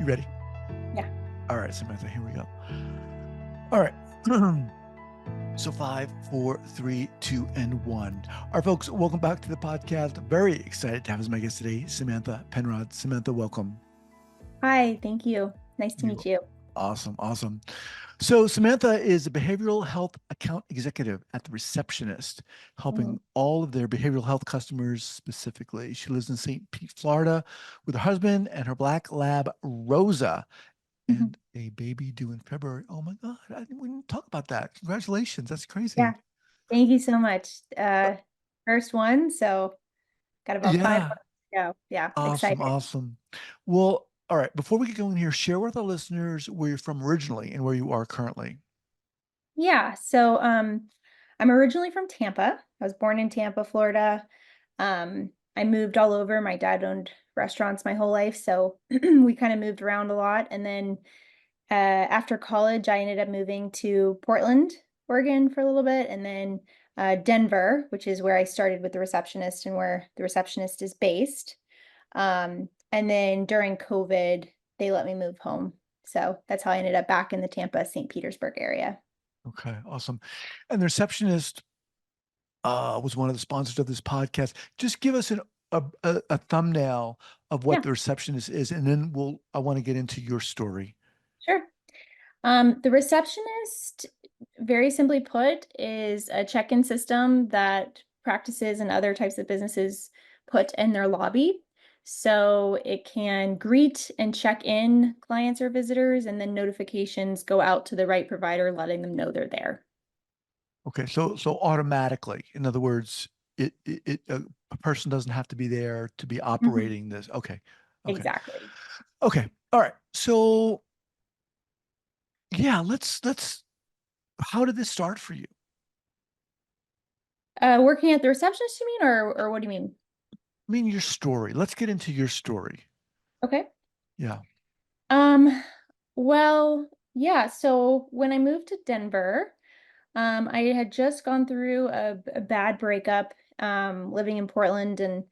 You ready? Yeah. All right, Samantha, here we go. All right. So 5, 4, 3, 2, and 1. All right, folks, welcome back to the podcast. Very excited to have as my guest today, Samantha Penrod. Samantha, welcome. Hi, thank you. Nice to You meet you. awesome, awesome. So Samantha is a behavioral health account executive at the Receptionist, Mhm, helping all of their behavioral health customers specifically. She lives in St. Pete, Florida, with her husband and her black lab, Rosa, mhm. and a baby due in February. Oh my God, we didn't talk about that. Congratulations. That's Yeah, crazy. thank you so much. Uh, First one, so got about five yeah, months to go. Yeah, awesome, excited. awesome. Well, all right, before we get going here, share with our listeners where you're from originally and where you are currently. Yeah, so I'm originally from Tampa. I was born in Tampa, Florida. I moved all over. My dad owned restaurants my whole life, so we kind of moved around a lot. And then after college, I ended up moving to Portland, Oregon for a little bit, and then Denver, which is where I started with the receptionist and where the receptionist is based. And then during COVID, they let me move home. So that's how I ended up back in the Tampa, St. Petersburg area. Okay, awesome. And the receptionist was one of the sponsors of this podcast. Just give us a thumbnail of what Yeah, the receptionist is, and then I want to get into your story. sure. The receptionist, very simply put, is a check-in system that practices and other types of businesses put in their lobby. So it can greet and check in clients or visitors, and then notifications go out to the right provider, letting them know they're there. Okay, so automatically, in other words, a person doesn't have to be there to be Mhm. operating this. Okay, okay, Exactly. okay. All right. So yeah, let's. How did this start for you? Working at the receptionist, you mean, or what do you mean? I mean, your story. Let's get into your story. Okay. Yeah. Um, well, yeah, so when I moved to Denver, I had just gone through a bad breakup, living in Portland, and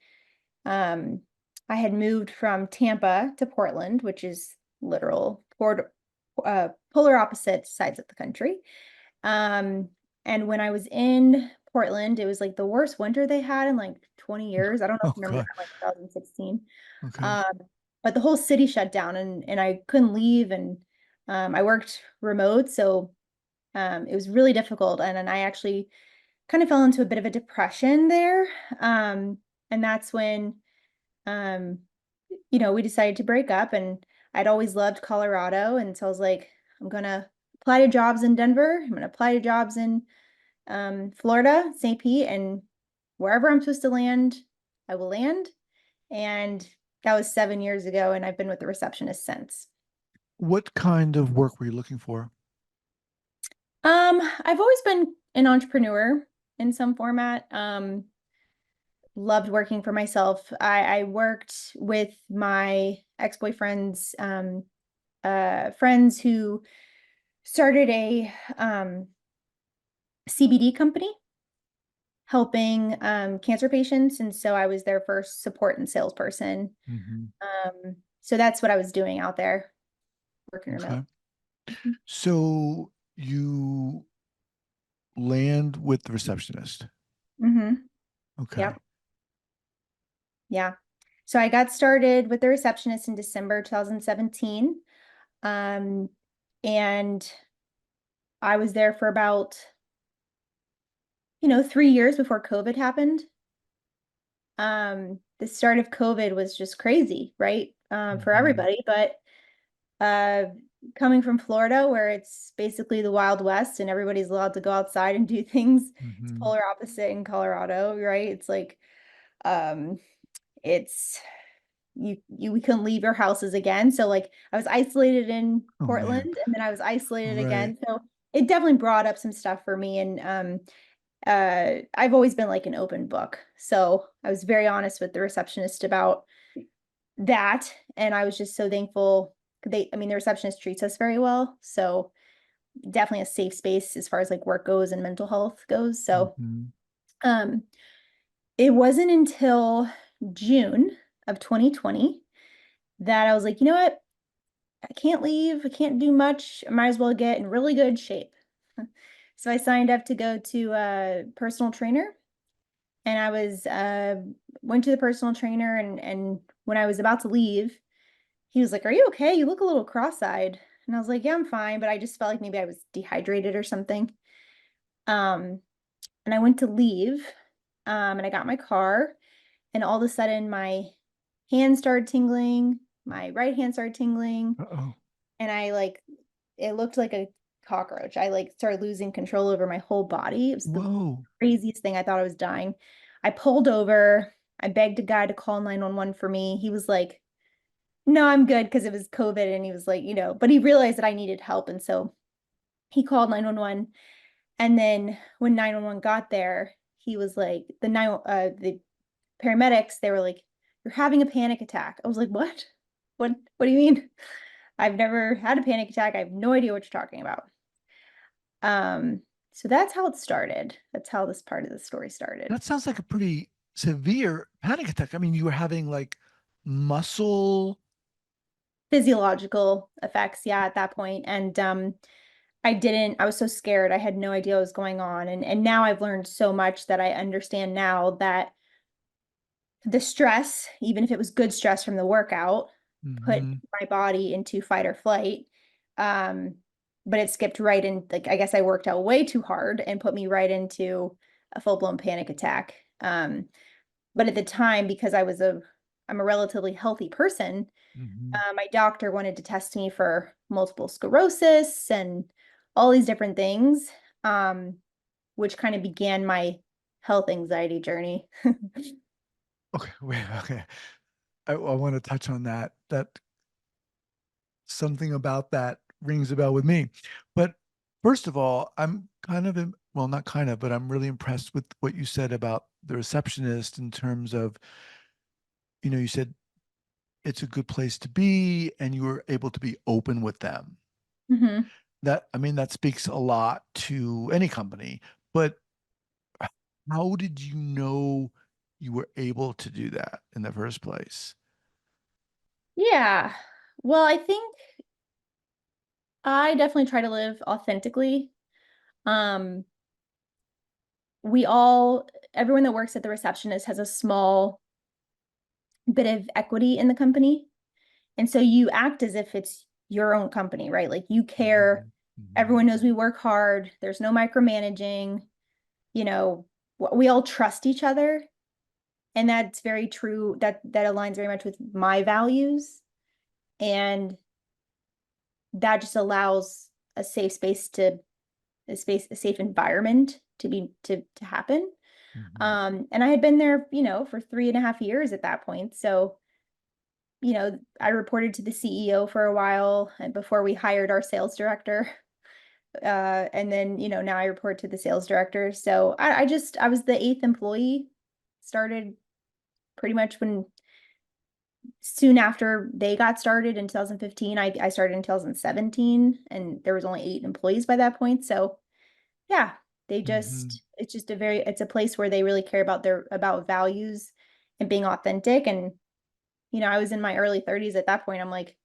um, I had moved from Tampa to Portland, which is literal polar opposite sides of the country. Um, and when I was in Portland, it was like the worst winter they had in like 20 years. I don't know if Oh you remember God. that, like 2016. Okay. Um, but the whole city shut down and I couldn't leave and I worked remote, so it was really difficult. And then I actually kind of fell into a bit of a depression there. Um, and that's when um, we decided to break up and I'd always loved Colorado. And so I was like, I'm gonna apply to jobs in Denver. I'm gonna apply to jobs in Florida, St. Pete, and wherever I'm supposed to land, I will land. And that was 7 years ago, and I've been with the receptionist since. What kind of work were you looking for? I've always been an entrepreneur in some format. Loved working for myself. I worked with my ex-boyfriend's friends who started a CBD company helping cancer patients, and so I was their first support and salesperson. Hmm. So that's what I was doing out there, working remote. Okay. So you land with the receptionist. Mm-hmm. Okay. Yep. Yeah. So I got started with the receptionist in December 2017. Um, and I was there for about, 3 years before COVID happened. The start of COVID was just crazy, right? For Hmm. everybody, but uh, coming from Florida, where it's basically the Wild West and everybody's allowed to go outside and do things, it's Hmm. polar opposite in Colorado, right? It's like, um, it's we couldn't leave our houses again. So like I was isolated in Oh Portland man. and then I was isolated Right. again. So it definitely brought up some stuff for me. And I've always been like an open book. So I was very honest with the receptionist about that. And I was just so thankful. The receptionist treats us very well. So definitely a safe space as far as like work goes and mental health goes. So Hmm. um it wasn't until June of 2020 that I was like, you know what? I can't leave. I can't do much. I might as well get in really good shape. So I signed up to go to a personal trainer, and I was went to the personal trainer, and when I was about to leave, he was like, "Are you okay? You look a little cross-eyed." And I was like, "Yeah, I'm fine," but I just felt like maybe I was dehydrated or something. Um, and I went to leave, and I got in my car, and all of a sudden my hand started tingling, my right hand started tingling, Uh-oh. and I like it looked like a cockroach. I like started losing control over my whole body. It was the Whoa. craziest thing. I thought I was dying. I pulled over. I begged a guy to call 911 for me. He was like, "No, I'm good," because it was COVID, and he was like, but he realized that I needed help, and so he called 911. And then when 911 got there, he was like, the paramedics, they were like, "You're having a panic attack." I was like, "What? What do you mean?" I've never had a panic attack. I have no idea what you're talking about. Um, so that's how it started. That's how this part of the story started. That sounds like a pretty severe panic attack. I mean, you were having like muscle. Physiological effects, yeah, at that point. And I was so scared. I had no idea what was going on. And now I've learned so much that I understand now that the stress, even if it was good stress from the workout, put Hmm. my body into fight or flight. Um, but it skipped right in, like, I guess I worked out way too hard and put me right into a full-blown panic attack. But at the time, because I'm a relatively healthy person, Hmm. my doctor wanted to test me for multiple sclerosis and all these different things, um, which kind of began my health anxiety journey. Okay, wait, okay. I want to touch on that. That something about that rings a bell with me. But first of all, I'm kind of, well, not kind of, but I'm really impressed with what you said about the receptionist in terms of, you said it's a good place to be and you were able to be open with them. Mhm. That, I mean, that speaks a lot to any company. But how did you know you were able to do that in the first place? Yeah. Well, I think I definitely try to live authentically. Um, everyone that works at the receptionist has a small bit of equity in the company. And so you act as if it's your own company, right? Like you care. Mhm. Mhm. Everyone knows we work hard. There's no micromanaging. You know, we all trust each other. And that's very true. That aligns very much with my values. And that just allows a safe space to a safe environment to happen. Mhm. And I had been there, for 3.5 years at that point. So, I reported to the CEO for a while and before we hired our sales director. And then, now I report to the sales director. So I was the eighth employee, started pretty much when soon after they got started in 2015. I started in 2017 and there was only 8 employees by that point. So yeah, Mhm. it's a place where they really care about values and being authentic. And, I was in my early 30s at that point. I'm like,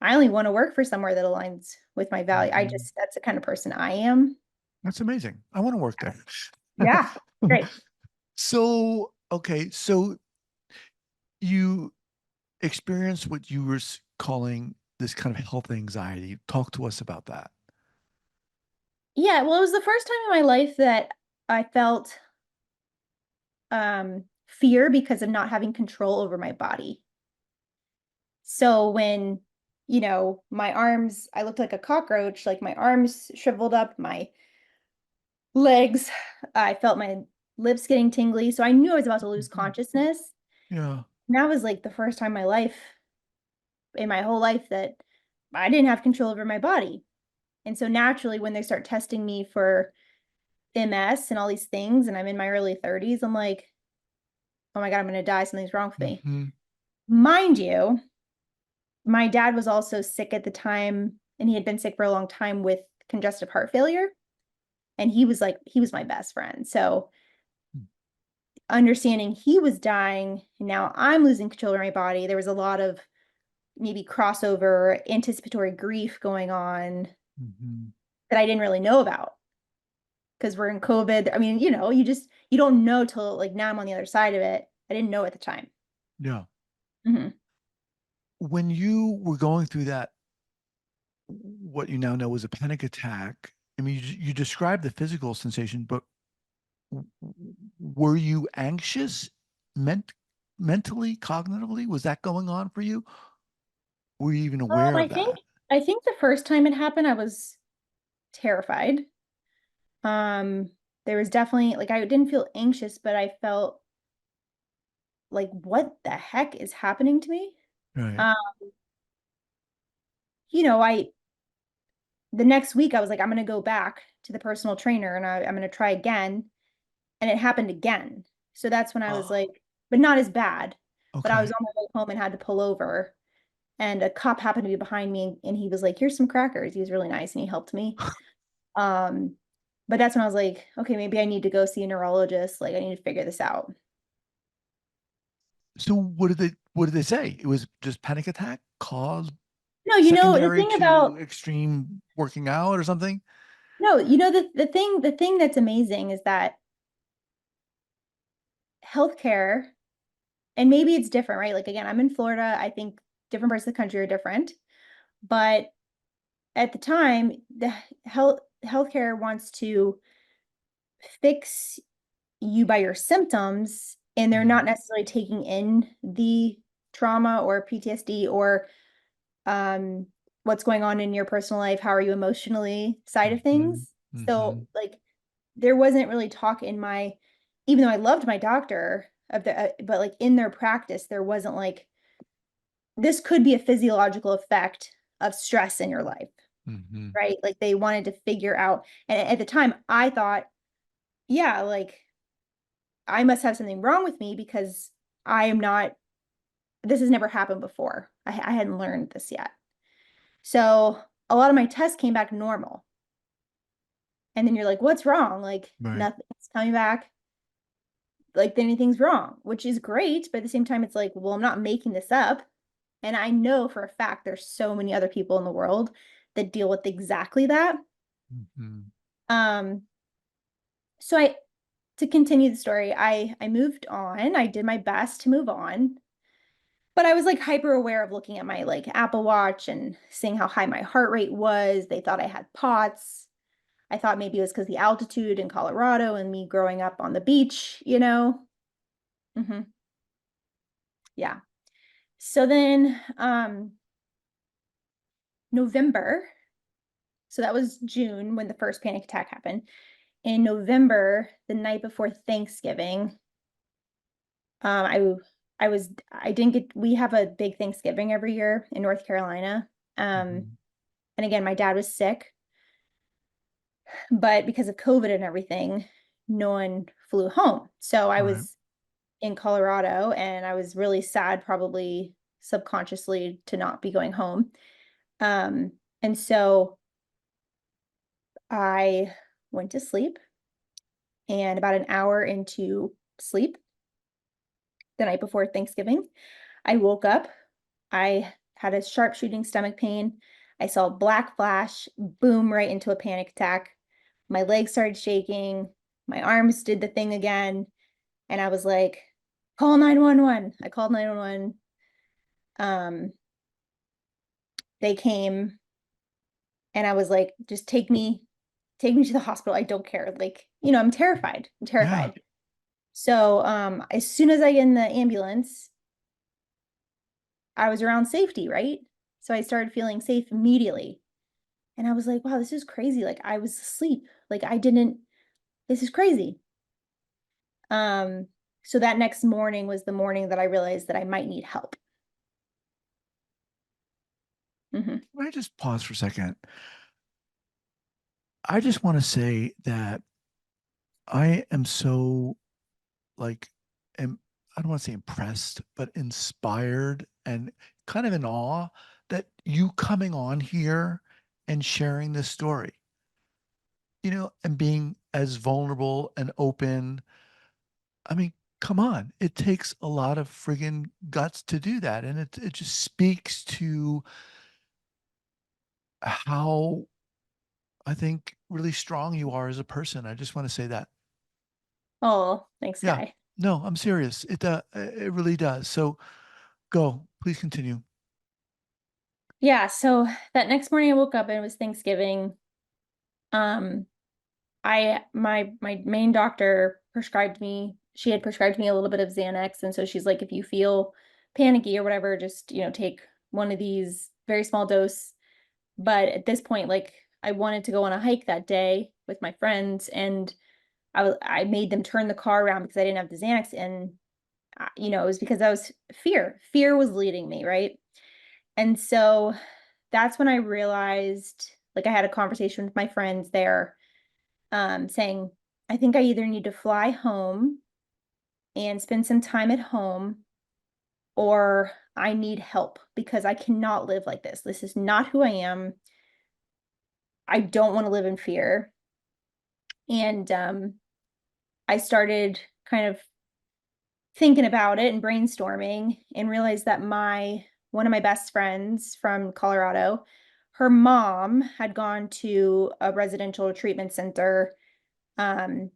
I only want to work for somewhere that aligns with my value. Mhm. That's the kind of person I am. That's amazing. I want to work there. Yeah, great. So, okay, so you experienced what you were calling this kind of health anxiety. Talk to us about that. Yeah, well, it was the first time in my life that I felt fear because of not having control over my body. So when, my arms, I looked like a cockroach, like my arms shriveled up, my legs, I felt my lips getting tingly. So I knew I was about to lose Mhm. consciousness. Yeah. And that was like the first time in my whole life that I didn't have control over my body. And so naturally, when they start testing me for MS and all these things, and I'm in my early 30s, I'm like, oh my God, I'm going to die. Something's wrong with me. Hmm. Mind you, my dad was also sick at the time, and he had been sick for a long time with congestive heart failure. And he was my best friend. So understanding he was dying, and now I'm losing control of my body, there was a lot of maybe crossover anticipatory grief going on Hmm. that I didn't really know about because we're in COVID. I mean, you don't know till like now I'm on the other side of it. I didn't know at the time. Yeah. Hmm. When you were going through that, what you now know was a panic attack, I mean, you described the physical sensation, but were you anxious ment mentally, cognitively? Was that going on for you? Were you even aware I of think that? I think the first time it happened, I was terrified. Um, there was definitely like I didn't feel anxious, but I felt like what the heck is happening to me? Right. Um, I the next week I was like, I'm gonna go back to the personal trainer and I'm gonna try again. And it happened again. So that's when I was Oh, like, but not as bad. But I was okay. on my way home and had to pull over. And a cop happened to be behind me and he was like, here's some crackers. He was really nice and he helped me. Um, but that's when I was like, okay, maybe I need to go see a neurologist. Like I need to figure this out. So what did they say? It was just panic attack caused No, the secondary thing to about extreme working out or something? no, the thing that's amazing is that healthcare, and maybe it's different, right? Like again, I'm in Florida. I think different parts of the country are different. But at the time, the healthcare wants to fix you by your symptoms, and they're not Mm, necessarily taking in the trauma or PTSD or um, what's going on in your personal life, how are you emotionally side of mhm, things. So, mhm, like, there wasn't really talk in my, even though I loved my doctor but like in their practice, there wasn't like this could be a physiological effect of stress in your life, mhm, right? Like they wanted to figure out, and at the time I thought, yeah, like I must have something wrong with me because I am not, this has never happened before. I hadn't learned this yet. So a lot of my tests came back normal. And then you're like, what's wrong? Like right. nothing's coming back like anything's wrong, which is great. But at the same time, it's like, well, I'm not making this up. And I know for a fact there's so many other people in the world that deal with exactly that. Mhm, Um, so to continue the story, I moved on. I did my best to move on, but I was like hyper aware of looking at my like Apple Watch and seeing how high my heart rate was. They thought I had POTS. I thought maybe it was because the altitude in Colorado and me growing up on the beach. Hmm. Yeah. So then November, so that was June when the first panic attack happened. In November, the night before Thanksgiving, I didn't get, we have a big Thanksgiving every year in North Carolina. Um, mhm. and again, my dad was sick, but because of COVID and everything, no one flew home. So I Right. was in Colorado and I was really sad, probably subconsciously, to not be going home. Um, and so I went to sleep, and about an hour into sleep the night before Thanksgiving, I woke up. I had a sharp shooting stomach pain. I saw a black flash, boom, right into a panic attack. My legs started shaking. My arms did the thing again. And I was like, call 911. I called 911. Um, they came and I was like, just take me to the hospital. I don't care. Like, I'm terrified. I'm Yeah. terrified. So as soon as I get in the ambulance, I was around safety, right? So I started feeling safe immediately. And I was like, wow, this is crazy. Like I was asleep. Like I didn't, this is crazy. Um, so that next morning was the morning that I realized that I might need help. Hmm. Can I just pause for a second? I just want to say that I am so like am I don't want to say impressed, but inspired and kind of in awe that you coming on here and sharing this story, and being as vulnerable and open. I mean, come on, it takes a lot of friggin' guts to do that. And it just speaks to how I think really strong you are as a person. I just want to say that. Oh, thanks, Yeah. Guy. No, I'm serious. It really does. So go, please continue. Yeah, so that next morning I woke up and it was Thanksgiving. Um, my main doctor prescribed me, she had prescribed me a little bit of Xanax, and so she's like, if you feel panicky or whatever, just, take one of these very small dose. But at this point, like I wanted to go on a hike that day with my friends, and I made them turn the car around because I didn't have the Xanax, and it was because I was fear was leading me, right? And so that's when I realized, like I had a conversation with my friends there, saying, I think I either need to fly home and spend some time at home, or I need help because I cannot live like this. This is not who I am. I don't want to live in fear. And I started kind of thinking about it and brainstorming and realized that my one of my best friends from Colorado, her mom had gone to a residential treatment center um,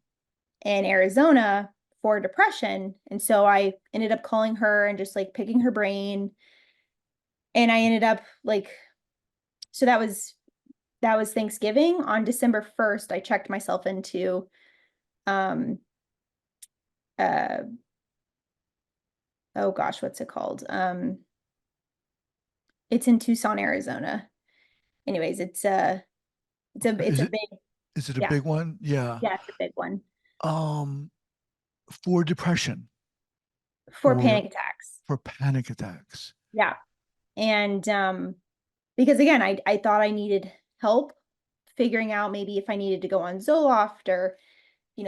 in Arizona for depression. And so I ended up calling her and just like picking her brain. And I ended up like, so that was Thanksgiving. On December 1st, I checked myself into um uh oh gosh, what's it called? It's in Tucson, Arizona. Anyways, it's Is a it big, is it a yeah, big one? Yeah. yeah, it's a big one Um, for depression for or panic attacks. for panic attacks. Yeah. And because again, I thought I needed help figuring out maybe if I needed to go on Zoloft or,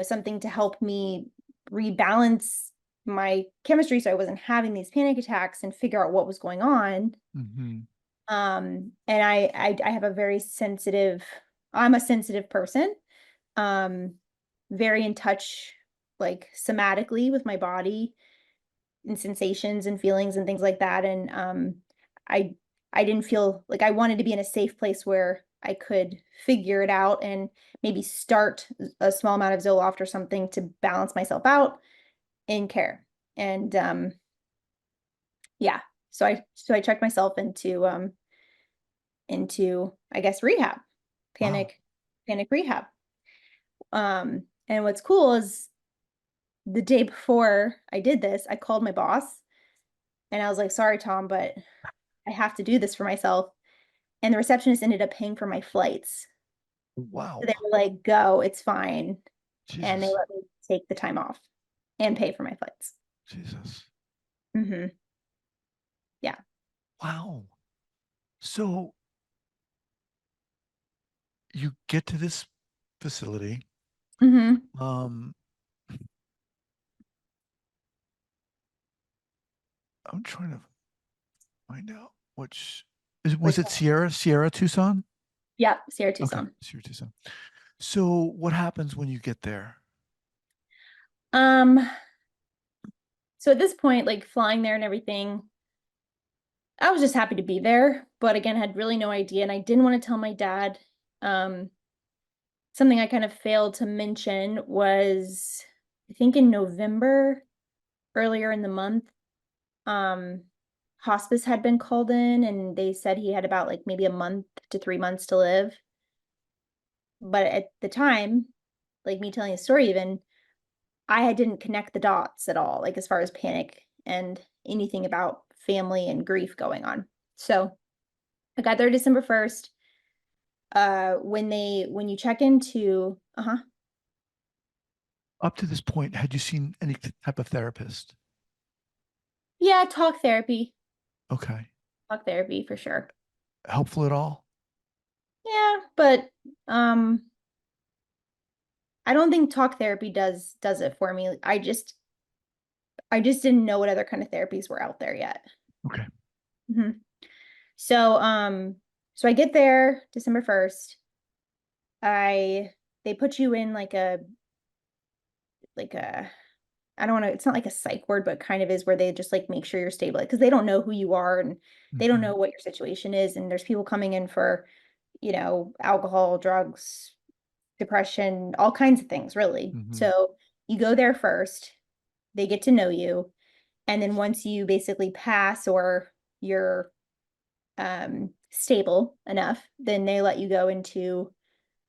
something to help me rebalance my chemistry so I wasn't having these panic attacks and figure out what was going on. Hmm. And I have a very sensitive, I'm a sensitive person, um, very in touch, like somatically with my body and sensations and feelings and things like that. And I I didn't feel like I wanted to be in a safe place where I could figure it out and maybe start a small amount of Zoloft or something to balance myself out in care. And yeah, so I checked myself into I guess rehab, Wow. panic panic rehab. And what's cool is the day before I did this, I called my boss and I was like, "Sorry, Tom, but I have to do this for myself." And the receptionist ended up paying for my flights. So they Wow. were like, "Go, it's fine." And they Jesus. let me take the time off and pay for my flights. Jesus. Mhm. Yeah. Wow. So you get to this facility. Mhm. Um, I'm trying to find out which was Which it one? Sierra Tucson? Yeah, Sierra Okay, Tucson. Sierra Tucson. So what happens when you get there? Um, so at this point, like flying there and everything, I was just happy to be there, but again, had really no idea. And I didn't want to tell my dad. Um, Something I kind of failed to mention was, I think in November, earlier in the month, um, hospice had been called in and they said he had about like maybe a month to 3 months to live. But at the time, like me telling the story even, I didn't connect the dots at all, like as far as panic and anything about family and grief going on. So I got there December 1st. When you check into, Up to this point, had you seen any type of therapist? yeah, Okay. talk therapy for sure. Helpful at all? Yeah, but um I don't think talk therapy does it for me. I just didn't know what other kind of therapies were out there yet. Okay. Mhm. So so I get there December 1st. I They put you in like a I don't want to, it's not like a psych ward, but kind of is where they just like make sure you're stable because they don't know who you are and they don't Mm-hmm. know what your situation is. And there's people coming in for, alcohol, drugs, depression, all kinds of things, really. Mm-hmm. So you go there first, they get to know you. And then once you basically pass or you're stable enough, then they let you go into,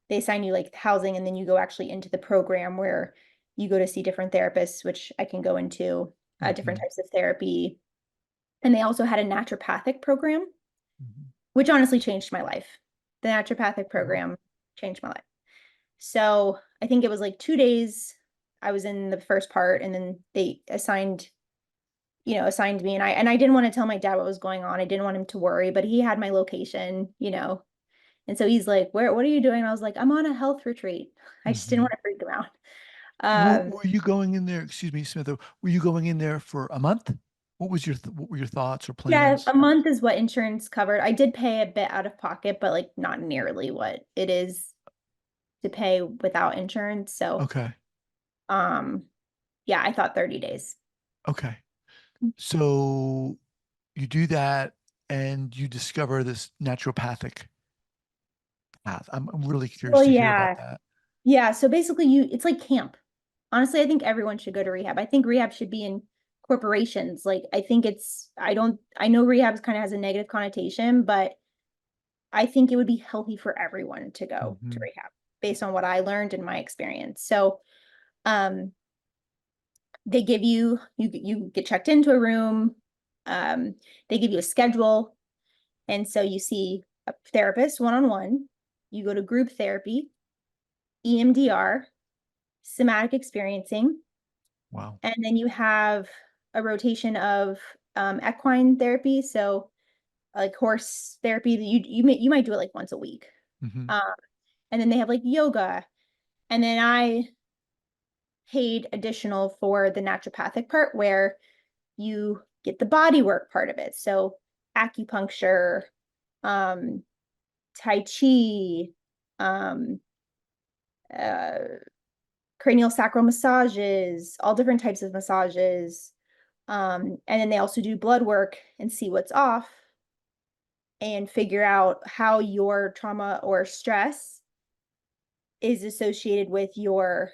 they assign you like housing, and then you go actually into the program where you go to see different therapists, which I can go into different Mm-hmm. types of therapy. And they also had a naturopathic program, Mm-hmm. which honestly changed my life. The naturopathic Wow. program changed my life. So I think it was like 2 days I was in the first part, and then they assigned me, and I didn't want to tell my dad what was going on. I didn't want him to worry, but he had my location. And so he's like, what are you doing? And I was like, I'm on a health retreat. I just didn't Mm-hmm. want to freak him out. Were you going in there, excuse me, Samantha, were you going in there for a month? What were your thoughts or Yeah, plans? a month is what insurance covered. I did pay a bit out of pocket, but like not nearly what it is to pay without insurance. So, Okay. um, yeah, I thought 30 days. Okay. So you do that and you discover this naturopathic path. I'm really curious Well, to hear about yeah. that. Yeah. So basically it's like camp. Honestly, I think everyone should go to rehab. I think rehab should be in corporations. Like, I think I know rehab kind of has a negative connotation, but I think it would be healthy for everyone to go to Hmm. rehab based on what I learned in my experience. So, um, they give you get checked into a room. They give you a schedule, and so you see a therapist one-on-one. You go to group therapy, EMDR, somatic experiencing, Wow. and then you have a rotation of equine therapy. So like horse therapy that you might do it like once a week. Hmm. Um, and then they have like yoga. And then I paid additional for the naturopathic part where you get the body work part of it. So acupuncture, um, Tai Chi, um, uh, cranial sacral massages, all different types of massages. And then they also do blood work and see what's off and figure out how your trauma or stress is associated with your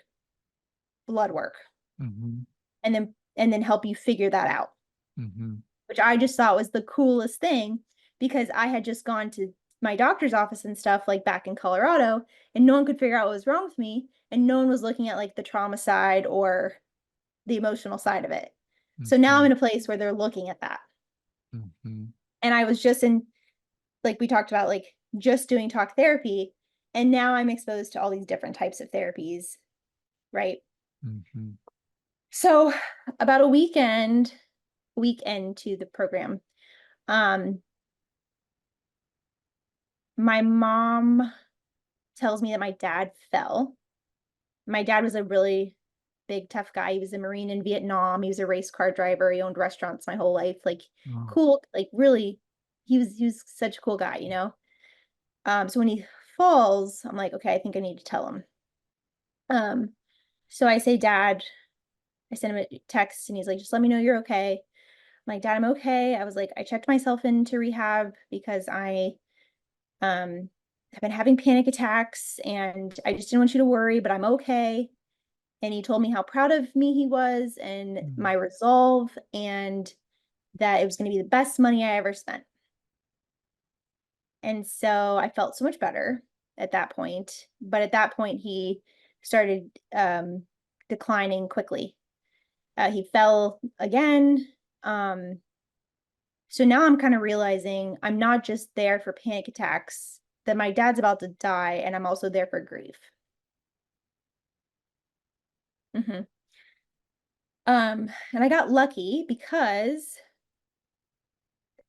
blood work, Hmm. and then help you figure that out, Hmm. which I just thought was the coolest thing because I had just gone to my doctor's office and stuff like back in Colorado, and no one could figure out what was wrong with me, and no one was looking at like the trauma side or the emotional side of it. So now I'm Hmm. in a place where they're looking at that. Hmm. And I was just in, like we talked about, like just doing talk therapy, and now I'm exposed to all these different types of therapies, right? Hmm. So about weekend to the program, um my mom tells me that my dad fell. My dad was a really big tough guy. He was a Marine in Vietnam. He was a race car driver. He owned restaurants my whole life. Like Oh. cool, like really, he was such a cool guy. So when he falls, I'm like, okay, I think I need to tell him. Um, so I say, Dad, I send him a text, and he's like, just let me know you're okay. I'm like, Dad, I'm okay. I was like, I checked myself into rehab because I have been having panic attacks, and I just didn't want you to worry, but I'm okay. And he told me how proud of me he was and Mm. my resolve, and that it was going to be the best money I ever spent. And so I felt so much better at that point. But at that point, he started declining quickly. He fell again. Um, so now I'm kind of realizing I'm not just there for panic attacks, that my dad's about to die, and I'm also there for grief. Hmm. And I got lucky because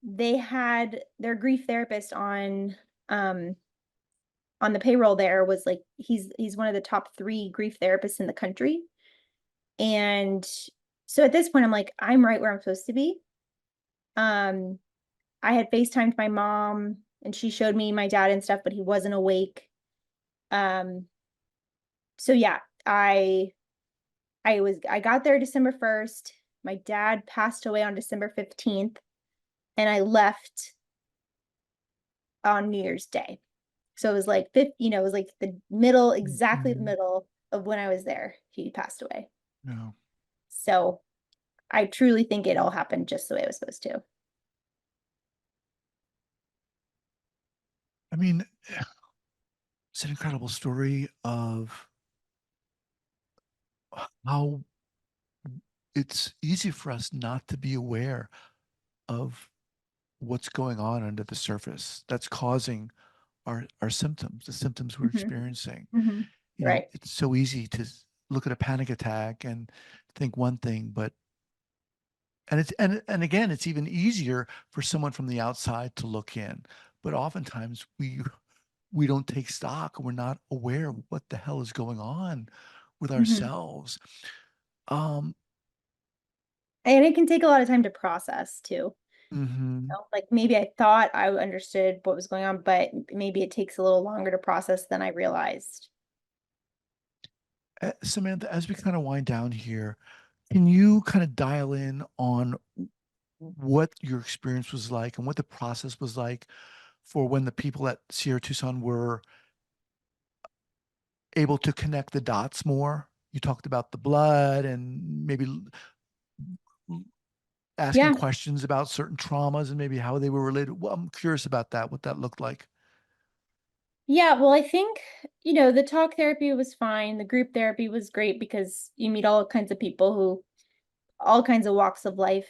they had their grief therapist um on the payroll. There was like he's one of the top 3 grief therapists in the country. And so at this point I'm like, I'm right where I'm supposed to be. um I had FaceTimed my mom, and she showed me my dad and stuff, but he wasn't awake. um so yeah, I I got there December 1st. My dad passed away on December 15th, and I left on New Year's Day. So it was like it was like the middle, exactly the Mhm. middle of when I was there, he passed away. No. So I truly think it all happened just the way it was supposed to. I mean, it's an incredible story of how it's easy for us not to be aware of what's going on under the surface that's causing our symptoms, the symptoms we're Hmm. experiencing. Hmm. You know, Right. it's so easy to look at a panic attack and think one thing, but and again, it's even easier for someone from the outside to look in. But oftentimes we don't take stock. We're not aware of what the hell is going on with Hmm. ourselves. Um, And it can take a lot of time to process too. mhm. Know? Like maybe I thought I understood what was going on, but maybe it takes a little longer to process than I realized. Samantha, as we kind of wind down here, can you kind of dial in on what your experience was like and what the process was like for when the people at Sierra Tucson were able to connect the dots more? You talked about the blood and maybe asking Yeah. questions about certain traumas and maybe how they were related. Well, I'm curious about that, what that looked like. Yeah. Well, I think, the talk therapy was fine. The group therapy was great because you meet all kinds of people who, all kinds of walks of life,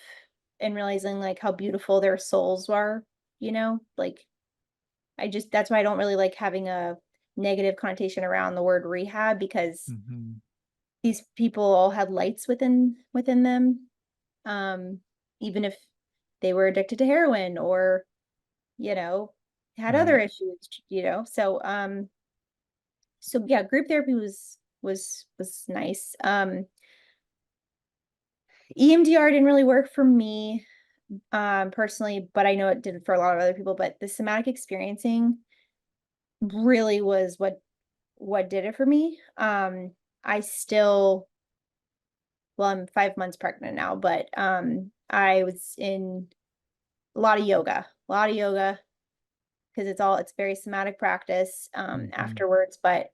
and realizing like how beautiful their souls are, like that's why I don't really like having a negative connotation around the word rehab because Hmm. these people all had lights within them. um, Even if they were addicted to heroin or, you know, had other Right. issues, so yeah, group therapy was nice. EMDR didn't really work for me personally, but I know it did for a lot of other people, but the somatic experiencing really was what did it for me. I still well, I'm 5 months pregnant now, but I was in a lot of yoga because it's very somatic practice Hmm. afterwards. But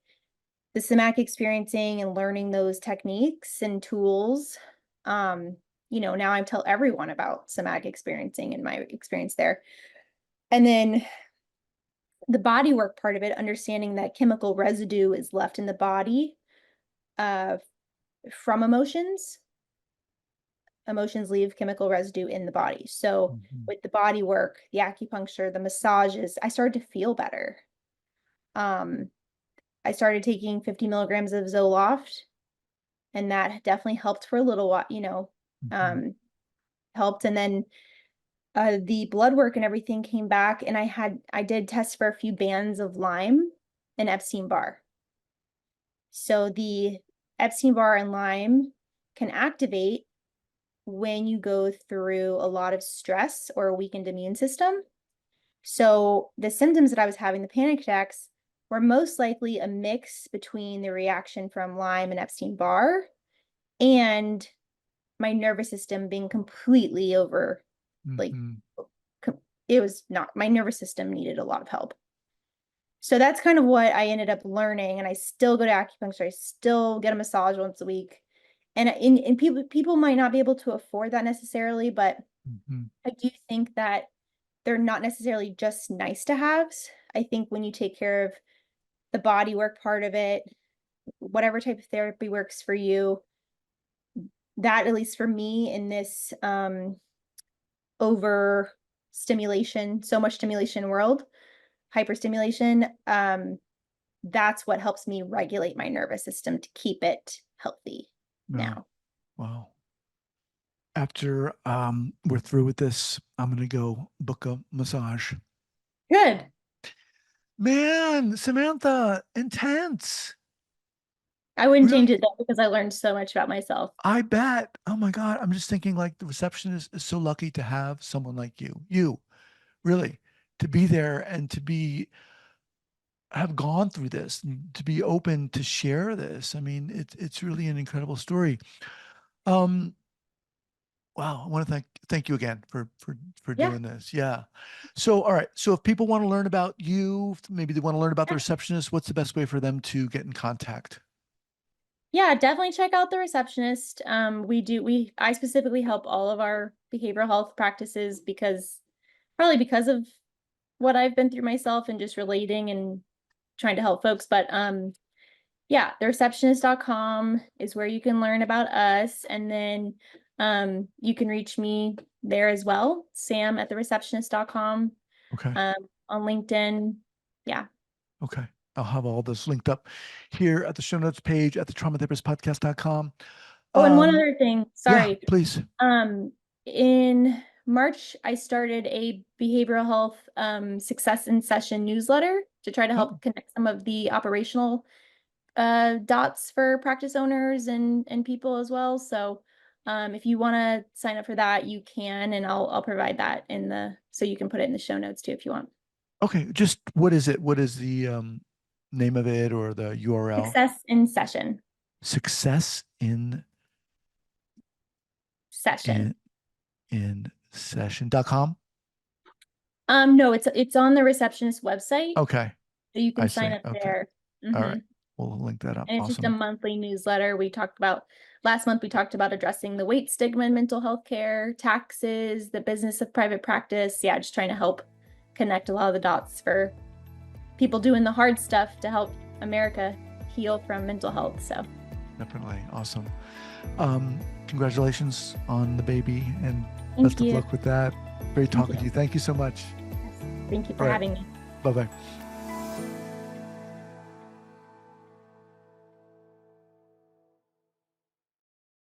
the somatic experiencing and learning those techniques and tools, now I tell everyone about somatic experiencing and my experience there. And then the body work part of it, understanding that chemical residue is left in the body uh, from emotions. Emotions leave chemical residue in the body. So Hmm. with the body work, the acupuncture, the massages, I started to feel better. Um, I started taking 50 milligrams of Zoloft, and that definitely helped for a little while, Hmm. um, helped. And then the blood work and everything came back, and I did test for a few bands of Lyme and Epstein Barr. So the Epstein Barr and Lyme can activate when you go through a lot of stress or a weakened immune system. So the symptoms that I was having, the panic attacks, were most likely a mix between the reaction from Lyme and Epstein Barr and my nervous system being completely over, like, Hmm. it was not, my nervous system needed a lot of help. So that's kind of what I ended up learning. And I still go to acupuncture. I still get a massage once a week. And people might not be able to afford that necessarily, but Hmm. I do think that they're not necessarily just nice to haves. I think when you take care of the body work part of it, whatever type of therapy works for you, that at least for me in this over stimulation, so much stimulation world, hyperstimulation, that's what helps me regulate my nervous system to keep it healthy No. now. Wow. After we're through with this, I'm gonna go book a massage. Good. Man, Samantha, intense. I wouldn't change Really? it though because I learned so much about myself. I bet. Oh my God. I'm just thinking like the receptionist is so lucky to have someone like you. You, really, to be there and to be have gone through this and to be open to share this. I mean, it's really an incredible story. Um, wow, I want to thank you again for Yeah. doing this. Yeah. So, all right. So if people want to learn about you, maybe they want to learn about the Yeah. receptionist, what's the best way for them to get in contact? Yeah, definitely check out the receptionist. I specifically help all of our behavioral health practices because probably because of what I've been through myself and just relating and trying to help folks. But yeah, thereceptionist.com is where you can learn about us. And then you can reach me there as well, Sam at thereceptionist.com, Okay. um, on LinkedIn. Yeah. Okay. I'll have all this linked up here at the show notes page at the traumatherapistpodcast.com. Oh, and one Um, other thing, yeah, sorry. please. Um, in March, I started a behavioral health success in session newsletter to try to Oh, help connect some of the operational dots for practice owners and people as well. So if you want to sign up for that, you can, and I'll provide that in the so you can put it in the show notes too if you want. okay. Just what is it? What is the name of it or the URL? Success in session. Success Session. in in session.com. No, it's on the receptionist website, Okay. so you I can sign see. up Okay. there. All Mm-hmm. right. We'll link that up. And it's just a Awesome. monthly newsletter. We talked about last month, we talked about addressing the weight stigma in mental health care, taxes, the business of private practice. Yeah, just trying to help connect a lot of the dots for people doing the hard stuff to help America heal from mental health. So Definitely. Awesome. Congratulations on the baby and thank best of you. luck with that. Great Thank talking you. to you. Thank you so much. Yes. Thank you All for right. having me. Bye bye.